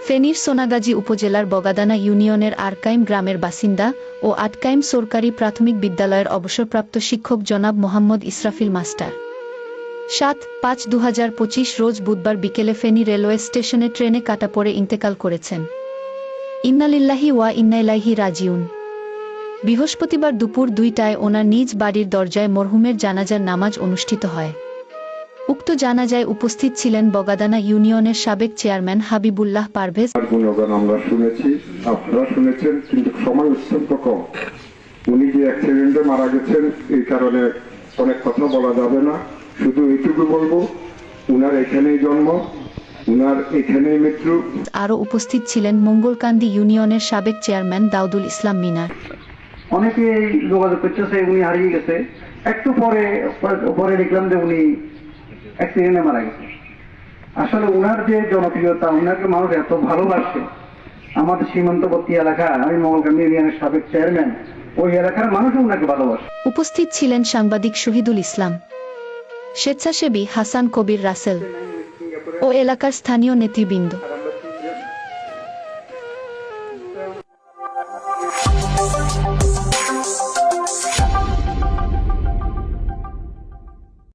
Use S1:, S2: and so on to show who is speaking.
S1: ফেনীর সোনাগাজী উপজেলার বগাদানা ইউনিয়নের আরকাইম গ্রামের বাসিন্দা ও আটকাইম সরকারি প্রাথমিক বিদ্যালয়ের অবসরপ্রাপ্ত শিক্ষক জনাব মোহাম্মদ ইসরাফিল মাস্টার ৭-৫-২০২৫ রোজ বুধবার বিকেলে ফেনী রেলওয়ে স্টেশনে ট্রেনে কাটা পড়ে ইন্তেকাল করেছেন। ইন্নালিল্লাহি ওয়া ইন্না ইলাইহি রাজিউন। বৃহস্পতিবার দুপুর ২টায় ওনার নিজ বাড়ির দরজায় মরহুমের জানাজার নামাজ অনুষ্ঠিত হয়। উক্ত জানাজায় উপস্থিত ছিলেন বগাদানা ইউনিয়নের সাবেক চেয়ারম্যান হাবিবুল্লাহ পারভেজ।
S2: আমরা শুনেছি, আপনারা শুনেছেন, কিন্তু সময় অত্যন্ত কম। উনি যে অ্যাক্সিডেন্টে মারা গেছেন এই কারণে অনেক কথা বলা যাবে না। শুধু এইটুকু বলবো, উনার এখানেই জন্ম, উনার এখানেই মৃত্যু।
S1: আরও উপস্থিত ছিলেন মঙ্গলকান্দি ইউনিয়নের সাবেক চেয়ারম্যান দাউদুল ইসলাম মিনার।
S3: অনেকে যোগাযোগ করতেছে উনি হারিয়ে গেছে, একটু পরে দেখলাম যে উনি অ্যাক্সিডেন্টে মারা গেছে। আসলে উনার যে জনপ্রিয়তা, উনাকে মানুষ এত ভালোবাসে। আমাদের সীমান্তবর্তী এলাকা, আমি মঙ্গলকান্দি ইউনিয়নের সাবেক চেয়ারম্যান, ওই এলাকার মানুষও উনাকে ভালোবাসে।
S1: উপস্থিত ছিলেন সাংবাদিক শহীদুল ইসলাম, স্বেচ্ছাসেবী হাসান কবির রাসেল ও এলাকার স্থানীয় নেতৃবৃন্দ।